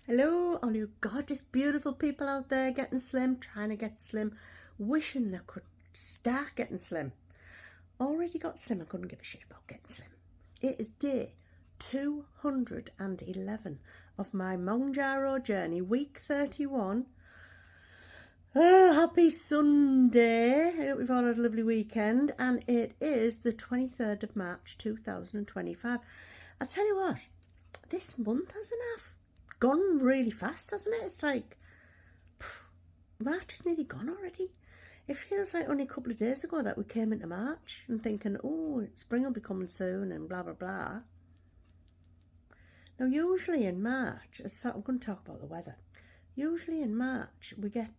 Hello, all you gorgeous, beautiful people out there getting slim, trying to get slim, wishing they could start getting slim. Already got slim and couldn't give a shit about getting slim. It is day 211 of my Mounjaro journey, week 31. Oh, happy Sunday. I hope we've all had a lovely weekend. And it is the 23rd of March 2025. I tell you what, this month hasn't gone really fast, hasn't it? It's like, March is nearly gone already. It feels like only a couple of days ago that we came into March and thinking, oh, spring will be coming soon and blah, blah, blah. Now, usually in March, I'm going to talk about the weather. Usually in March, we get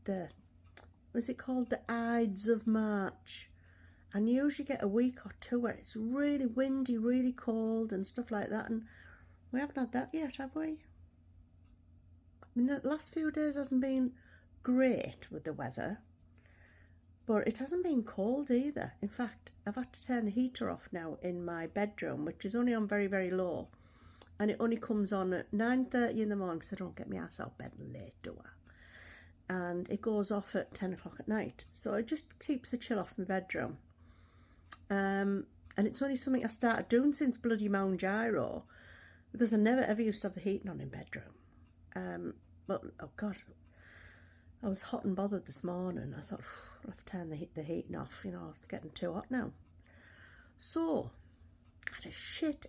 what's it called? The Ides of March. And you usually get a week or two where it's really windy, really cold and stuff like that. And we haven't had that yet, have we? I mean, the last few days hasn't been great with the weather, but it hasn't been cold either. In fact, I've had to turn the heater off now in my bedroom, which is only on very, very low, and it only comes on at 9:30 in the morning, so I don't get my ass out of bed late, do I? And it goes off at 10 o'clock at night, so it just keeps the chill off my bedroom. And it's only something I started doing since bloody Mounjaro, because I never ever used to have the heating on in bedroom. Well, oh God, I was hot and bothered this morning. I thought, I'll have to turn the heating off, you know, it's getting too hot now. So, I had a shit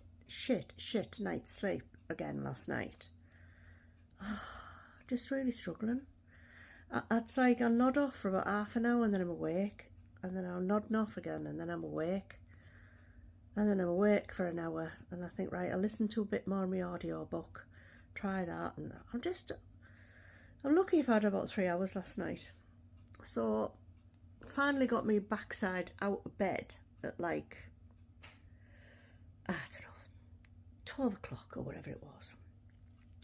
night's sleep again last night. Just really struggling. It's like I'll nod off for about half an hour and then I'm awake. And then I'll nod off again and then I'm awake. And then I'm awake for an hour and I think, right, I'll listen to a bit more of my audio book. Try that, and I'm lucky if I had about 3 hours last night. So finally got my backside out of bed at like, I don't know, 12 o'clock or whatever it was.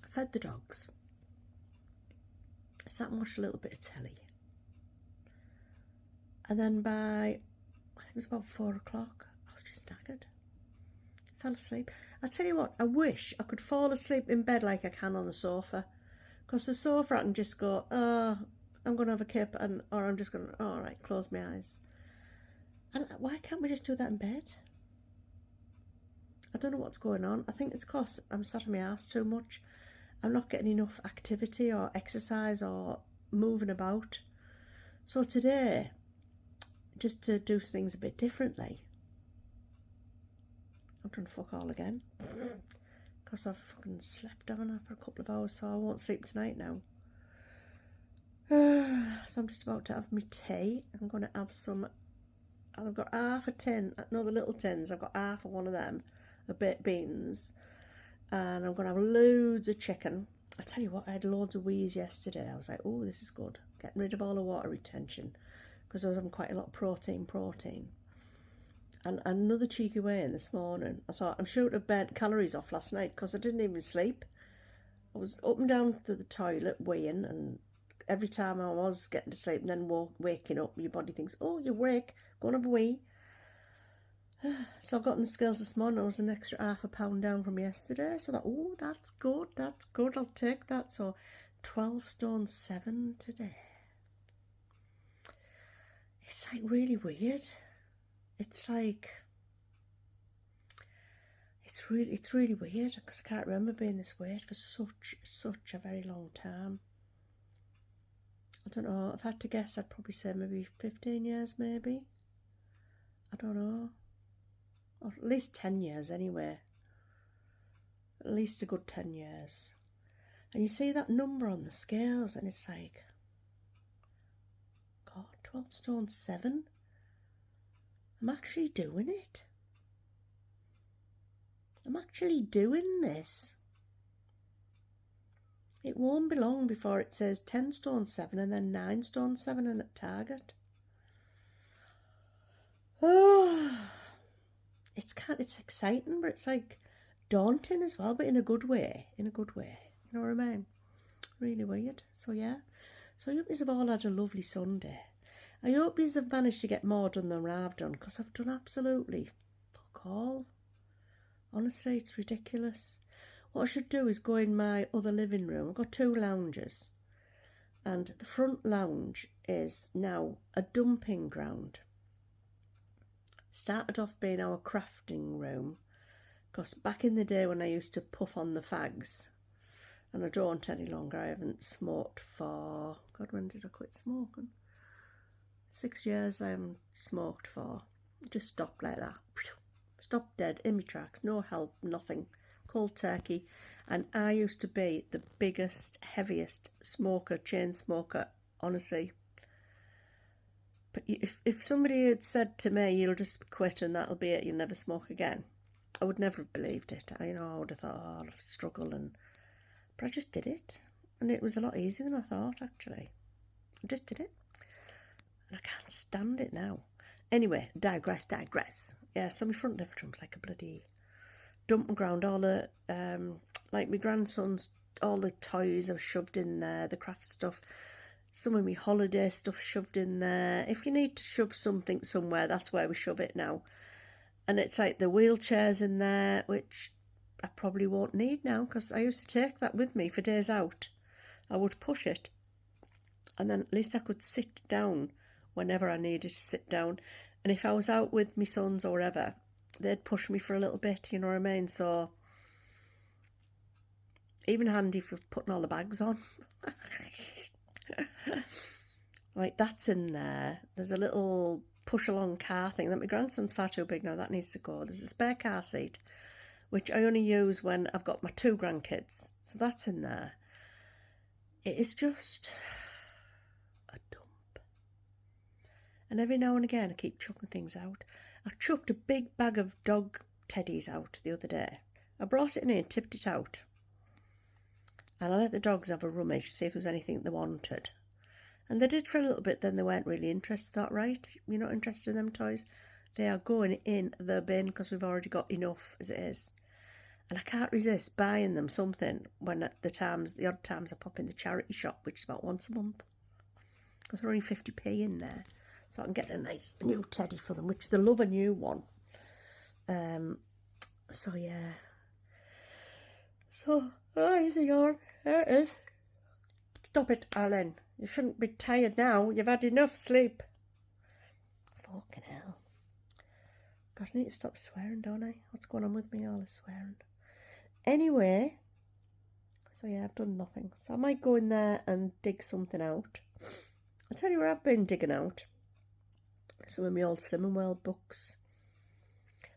I fed the dogs. I sat and watched a little bit of telly. And then by, I think it was about 4 o'clock, I was just knackered. Fell asleep. I tell you what, I wish I could fall asleep in bed like I can on the sofa. Because the sofa I can just go, I'm going to have a kip, or I'm just going to, all right, close my eyes. And why can't we just do that in bed? I don't know what's going on. I think it's because I'm sat on my ass too much. I'm not getting enough activity or exercise or moving about. So today, just to do things a bit differently, I'm trying to fuck all again. Because I've fucking slept, haven't I, for a couple of hours, so I won't sleep tonight now. So I'm just about to have my tea. I'm going to have some, I've got half a tin, no, the little tins, I've got half of one of them, a baked beans, and I'm going to have loads of chicken. I tell you what, I had loads of wheeze yesterday. I was like, oh, this is good. Getting rid of all the water retention, because I was having quite a lot of protein. And another cheeky weigh-in this morning. I thought, I'm sure to have burnt calories off last night because I didn't even sleep. I was up and down to the toilet weighing, and every time I was getting to sleep and then waking up, your body thinks, oh, you're awake, go and have a wee. So I got on the scales this morning. I was an extra ½ pound down from yesterday. So I thought, oh, that's good, I'll take that. So 12 stone 7 today. It's like really weird. It's like, it's really weird because I can't remember being this weight for such a very long time. I don't know, if I had to guess, I'd probably say maybe 15 years, maybe. I don't know. Or at least 10 years anyway. At least a good 10 years. And you see that number on the scales and it's like, God, 12 stone 7? I'm actually doing it. I'm actually doing this. It won't be long before it says 10 stone 7 and then 9 stone 7 and at Target. Oh, it's exciting, but it's like daunting as well, but in a good way. You know what I mean? Really weird. So yeah. So I hope you've all had a lovely Sunday. I hope you have managed to get more done than I've done, because I've done absolutely fuck all. Honestly, it's ridiculous. What I should do is go in my other living room. I've got 2 lounges, and the front lounge is now a dumping ground. Started off being our crafting room, because back in the day when I used to puff on the fags, and I don't any longer, I haven't smoked for, God, when did I quit smoking? 6 years I haven't smoked for. Just stopped like that. Stopped dead in my tracks, no help, nothing. Cold turkey. And I used to be the biggest, heaviest smoker, chain smoker, honestly. But if somebody had said to me, you'll just quit and that'll be it, you'll never smoke again, I would never have believed it. I would have thought, oh, I'll have to struggle. But I just did it. And it was a lot easier than I thought, actually. I just did it. And I can't stand it now. Anyway, digress. Yeah, so my front living room's like a bloody dumping ground. All the, like my grandson's, all the toys are shoved in there, the craft stuff. Some of my holiday stuff shoved in there. If you need to shove something somewhere, that's where we shove it now. And it's like the wheelchairs in there, which I probably won't need now, because I used to take that with me for days out. I would push it, and then at least I could sit down whenever I needed to sit down. And if I was out with my sons or wherever, they'd push me for a little bit, you know what I mean? So, even handy for putting all the bags on. Like, that's in there. There's a little push-along car thing that my grandson's far too big now. That needs to go. There's a spare car seat, which I only use when I've got my 2 grandkids. So that's in there. It is just a dump. And every now and again, I keep chucking things out. I chucked a big bag of dog teddies out the other day. I brought it in here and tipped it out. And I let the dogs have a rummage to see if there was anything they wanted. And they did for a little bit, then they weren't really interested. Thought, right, you're not interested in them toys? They are going in the bin because we've already got enough as it is. And I can't resist buying them something when the odd times I pop in the charity shop, which is about once a month. Because they're only 50p in there. So I can get a nice new teddy for them, which they love a new one. So yeah. So, there it is. Stop it, Alan. You shouldn't be tired now. You've had enough sleep. Fucking hell. God, I need to stop swearing, don't I? What's going on with me? All this swearing. Anyway, so yeah, I've done nothing. So I might go in there and dig something out. I'll tell you where I've been digging out. Some of my old Slim & Well books.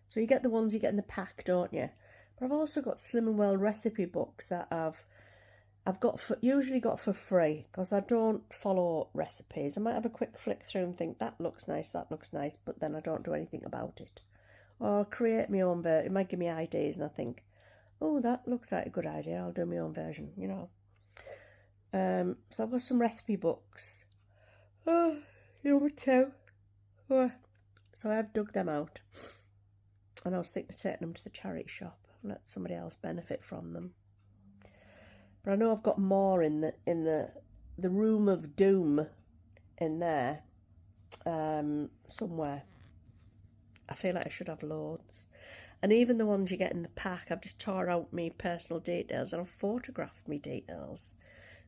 So you get the ones you get in the pack, don't you? But I've also got Slim & Well recipe books that I've usually got for free, because I don't follow recipes. I might have a quick flick through and think, that looks nice, but then I don't do anything about it. Or create my own version. It might give me ideas and I think, oh, that looks like a good idea, I'll do my own version, you know. So I've got some recipe books. Oh, you know too. Oh. So I've dug them out. And I was thinking of taking them to the charity shop and let somebody else benefit from them. But I know I've got more in the room of doom in there somewhere. I feel like I should have loads. And even the ones you get in the pack, I've just tore out my personal details and I've photographed my details.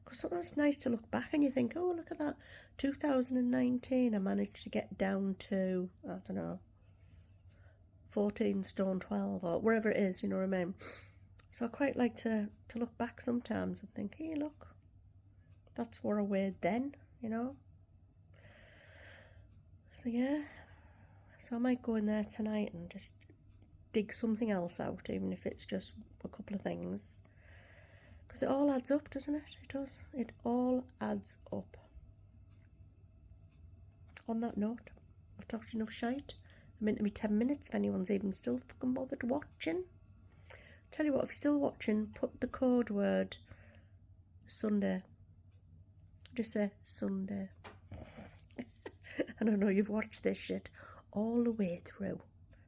Because sometimes it's nice to look back and you think, oh, look at that. 2019, I managed to get down to, I don't know, 14 stone 12 or wherever it is, you know what I mean? So I quite like to look back sometimes and think, hey, look, that's where I weighed then, you know? So yeah, so I might go in there tonight and just dig something else out, even if it's just a couple of things. Because it all adds up, doesn't it? It does. It all adds up. On that note, I've talked enough shite. I'm into me 10 minutes if anyone's even still fucking bothered watching. Tell you what, if you're still watching, put the code word Sunday. Just say Sunday. And I know you've watched this shit all the way through.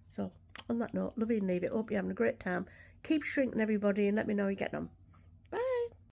So, on that note, love you and leave it. Hope you're having a great time. Keep shrinking, everybody, and let me know how you're getting on.